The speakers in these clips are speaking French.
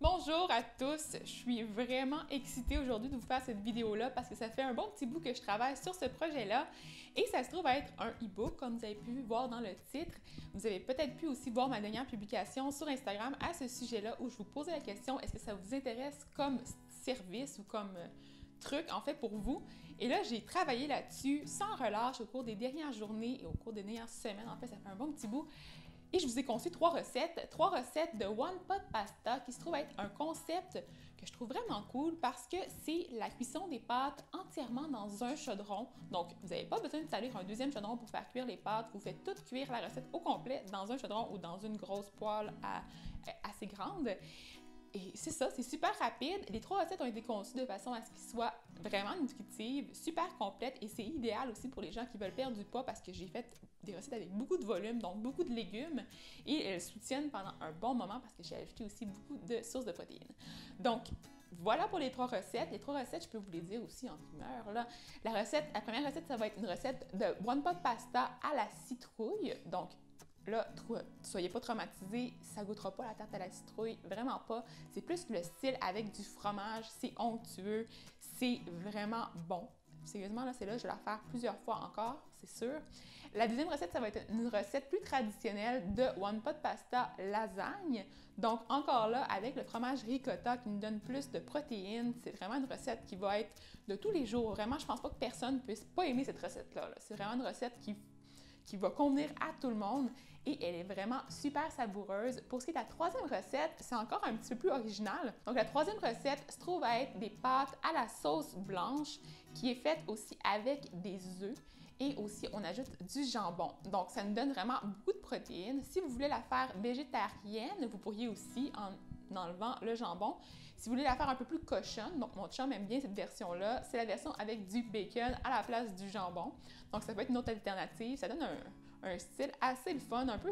Bonjour à tous, je suis vraiment excitée aujourd'hui de vous faire cette vidéo-là parce que ça fait un bon petit bout que je travaille sur ce projet-là et ça se trouve à être un e-book comme vous avez pu voir dans le titre. Vous avez peut-être pu aussi voir ma dernière publication sur Instagram à ce sujet-là où je vous posais la question est-ce que ça vous intéresse comme service ou comme truc en fait pour vous. Et là, j'ai travaillé là-dessus sans relâche au cours des dernières journées et au cours des dernières semaines. En fait, ça fait un bon petit bout. Et je vous ai conçu trois recettes de One Pot Pasta qui se trouve être un concept que je trouve vraiment cool parce que c'est la cuisson des pâtes entièrement dans un chaudron. Donc, vous n'avez pas besoin d'installer un deuxième chaudron pour faire cuire les pâtes. Vous faites tout cuire la recette au complet dans un chaudron ou dans une grosse poêle assez grande. Et c'est ça, c'est super rapide. Les trois recettes ont été conçues de façon à ce qu'ils soient vraiment nutritives, super complètes et c'est idéal aussi pour les gens qui veulent perdre du poids parce que j'ai fait des recettes avec beaucoup de volume, donc beaucoup de légumes et elles soutiennent pendant un bon moment parce que j'ai ajouté aussi beaucoup de sources de protéines. Donc, voilà pour les trois recettes. Les trois recettes, je peux vous les dire aussi en primeur. Là. La première recette, ça va être une recette de One Pot Pasta à la citrouille. Donc, là, soyez pas traumatisés, ça goûtera pas la tarte à la citrouille, vraiment pas. C'est plus le style avec du fromage, c'est onctueux, c'est vraiment bon. Sérieusement, là, je vais la faire plusieurs fois encore, c'est sûr. La deuxième recette, ça va être une recette plus traditionnelle de One Pot Pasta lasagne. Donc, encore là, avec le fromage ricotta qui nous donne plus de protéines. C'est vraiment une recette qui va être de tous les jours. Vraiment, je pense pas que personne ne puisse pas aimer cette recette-là. C'est vraiment une recette qui va convenir à tout le monde et elle est vraiment super savoureuse. Pour ce qui est de la troisième recette, c'est encore un petit peu plus original. Donc la troisième recette se trouve à être des pâtes à la sauce blanche qui est faite aussi avec des œufs et aussi on ajoute du jambon. Donc ça nous donne vraiment beaucoup de protéines. Si vous voulez la faire végétarienne, vous pourriez aussi en enlevant le jambon. Si vous voulez la faire un peu plus cochonne, donc mon chum aime bien cette version-là, c'est la version avec du bacon à la place du jambon. Donc ça peut être une autre alternative, ça donne un style assez le fun, un peu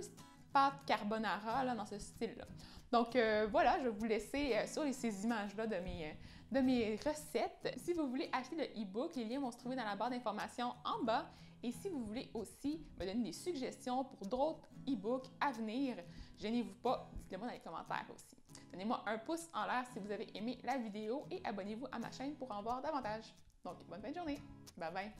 pâte carbonara là, dans ce style-là. Donc voilà, je vais vous laisser sur ces images-là de mes recettes. Si vous voulez acheter le e-book, les liens vont se trouver dans la barre d'informations en bas. Et si vous voulez aussi me donner des suggestions pour d'autres e-books à venir, gênez-vous pas, dites-le moi dans les commentaires aussi. Donnez-moi un pouce en l'air si vous avez aimé la vidéo et abonnez-vous à ma chaîne pour en voir davantage. Donc, bonne fin de journée! Bye bye!